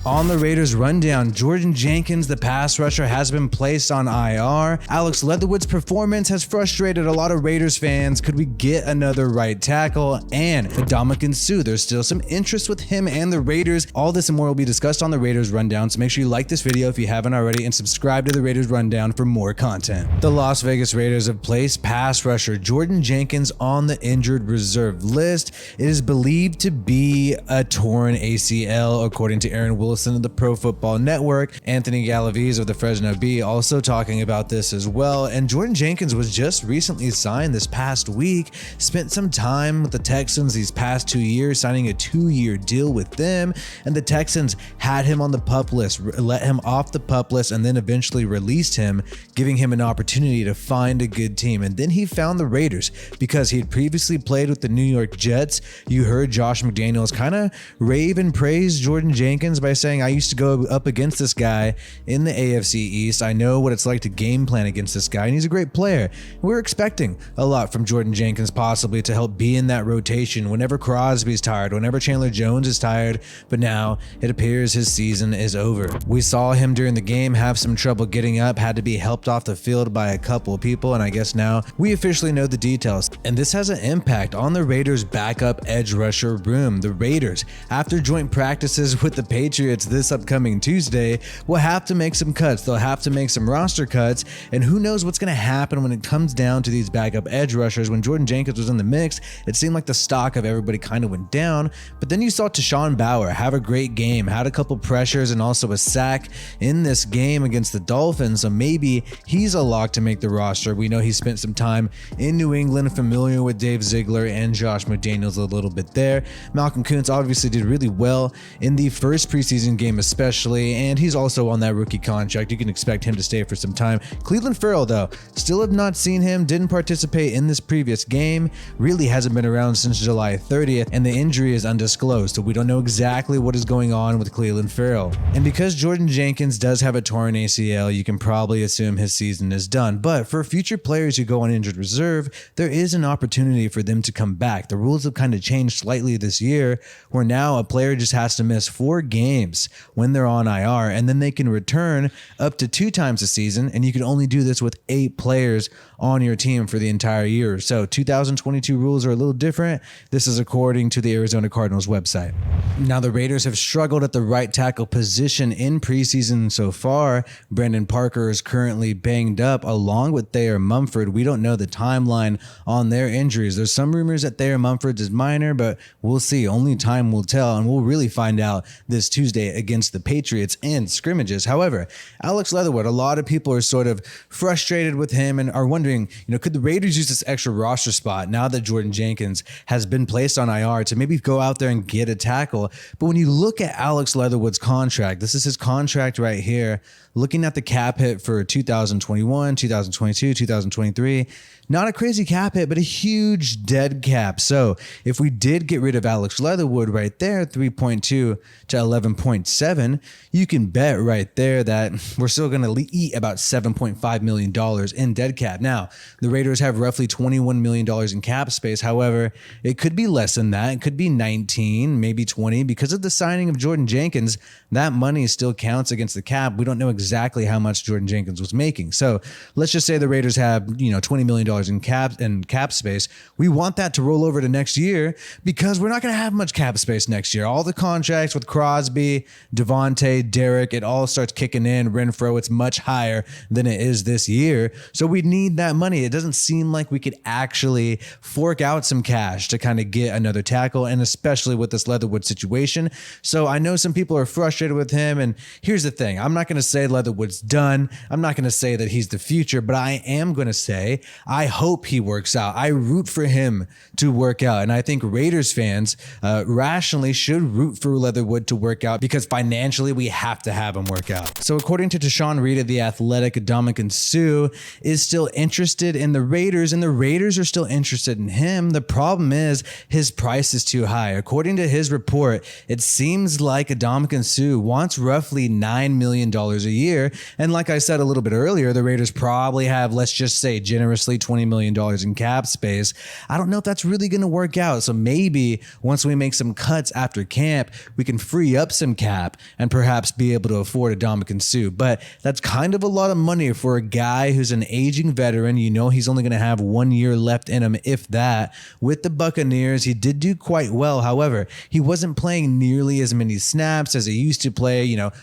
On the Raiders rundown, Jordan Jenkins, the pass rusher, has been placed on IR. Alex Leatherwood's performance has frustrated a lot of Raiders fans. Could we get another right tackle? And Ndamukong Suh, there's still some interest with him and the Raiders. All this and more will be discussed on the Raiders rundown, so make sure you like this video if you haven't already and subscribe to the Raiders rundown for more content. The Las Vegas Raiders have placed pass rusher Jordan Jenkins on the injured reserve list. It is believed to be a torn ACL, according to Aaron Wilson of the Pro Football Network. Anthony Galaviz of the Fresno Bee also talking about this as well. And Jordan Jenkins was just recently signed this past week, spent some time with the Texans these past 2 years, signing a 2-year deal with them. And the Texans had him on the PUP list, let him off the PUP list, and then eventually released him, giving him an opportunity to find a good team. And then he found the Raiders because he had previously played with the New York Jets. You heard Josh McDaniels kind of rave and praise Jordan Jenkins by saying, I used to go up against this guy in the AFC East. I know what it's like to game plan against this guy, and he's a great player. We're expecting a lot from Jordan Jenkins, possibly to help be in that rotation whenever Crosby's tired, whenever Chandler Jones is tired, but now it appears his season is over. We saw him during the game have some trouble getting up, had to be helped off the field by a couple of people, and I guess now we officially know the details. And this has an impact on the Raiders' backup edge rusher room. The Raiders, after joint practices with the Patriots this upcoming Tuesday, will have to make some cuts. They'll have to make some roster cuts, and who knows what's going to happen when it comes down to these backup edge rushers. When Jordan Jenkins was in the mix, it seemed like the stock of everybody kind of went down, but then you saw Tashawn Bauer have a great game, had a couple pressures and also a sack in this game against the Dolphins, so maybe he's a lock to make the roster. We know he spent some time in New England, familiar with Dave Ziegler and Josh McDaniels a little bit there. Malcolm Koonce obviously did really well in the first preseason game especially, and he's also on that rookie contract. You can expect him to stay for some time. Clelin Ferrell, though, still have not seen him, didn't participate in this previous game, really hasn't been around since July 30th, and the injury is undisclosed, so we don't know exactly what is going on with Clelin Ferrell. And because Jordan Jenkins does have a torn ACL, you can probably assume his season is done, but for future players who go on injured reserve, there is an opportunity for them to come back. The rules have kind of changed slightly this year, where now a player just has to miss 4 games when they're on IR, and then they can return up to 2 times a season, and you can only do this with 8 players on your team for the entire year. So 2022 rules are a little different. This is according to the Arizona Cardinals website. Now, the Raiders have struggled at the right tackle position in preseason so far. Brandon Parker is currently banged up along with Thayer Mumford. We don't know the timeline on their injuries. There's some rumors that Thayer Mumford's is minor, but we'll see. Only time will tell, and we'll really find out this Tuesday against the Patriots in scrimmages. However, Alex Leatherwood, a lot of people are sort of frustrated with him and are wondering, could the Raiders use this extra roster spot now that Jordan Jenkins has been placed on IR to maybe go out there and get a tackle? But when you look at Alex Leatherwood's contract, this is his contract right here, looking at the cap hit for 2021, 2022, 2023, not a crazy cap hit, but a huge dead cap. So if we did get rid of Alex Leatherwood right there, 3.2 to 11.7, you can bet right there that we're still going to eat about $7.5 million in dead cap. Now, the Raiders have roughly $21 million in cap space. However, it could be less than that. It could be 19, maybe 20. Because of the signing of Jordan Jenkins, that money still counts against the cap. We don't know exactly how much Jordan Jenkins was making. So let's just say the Raiders have, $20 million in cap space. We want that to roll over to next year because we're not going to have much cap space next year. All the contracts with Crosby, Devontae, Derek, it all starts kicking in. Renfro, it's much higher than it is this year. So we need that money. It doesn't seem like we could actually fork out some cash to kind of get another tackle, and especially with this Leatherwood situation. So I know some people are frustrated with him, and here's the thing. I'm not going to say Leatherwood's done. I'm not going to say that he's the future, but I am going to say I hope he works out. I root for him to work out, and I think Raiders fans rationally should root for Leatherwood to work out because financially we have to have him work out. So according to Tashawn Reed of The Athletic, Ndamukong Suh is still interested in the Raiders, and the Raiders are still interested in him. The problem is his price is too high. According to his report, it seems like Ndamukong Suh wants roughly $9 million a year, and like I said a little bit earlier, the Raiders probably have, let's just say generously, $20 million in cap space. I don't know if that's really going to work out. So maybe once we make some cuts after camp, we can free up some some cap and perhaps be able to afford Ndamukong Suh. But that's kind of a lot of money for a guy who's an aging veteran. You know he's only going to have 1 year left in him, if that. With the Buccaneers, he did do quite well. However, he wasn't playing nearly as many snaps as he used to play,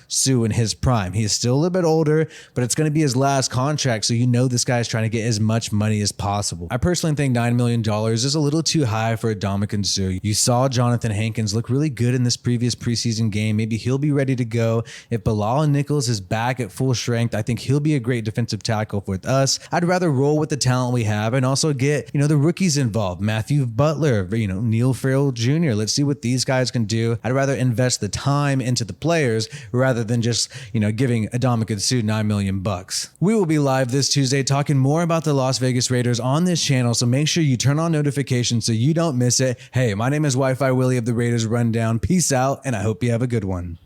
Suh in his prime. He is still a little bit older, but it's going to be his last contract, so this guy's trying to get as much money as possible. I personally think $9 million is a little too high for Ndamukong Suh. You saw Jonathan Hankins look really good in this previous preseason game. Maybe he'll be ready to go. If Bilal Nichols is back at full strength, I think he'll be a great defensive tackle with us. I'd rather roll with the talent we have and also get, the rookies involved. Matthew Butler, Neil Farrell Jr. Let's see what these guys can do. I'd rather invest the time into the players rather than just, giving Ndamukong Suh $9 million. We will be live this Tuesday talking more about the Las Vegas Raiders on this channel, so make sure you turn on notifications so you don't miss it. Hey, my name is WiFiWillie of the Raiders Rundown. Peace out, and I hope you have a good one.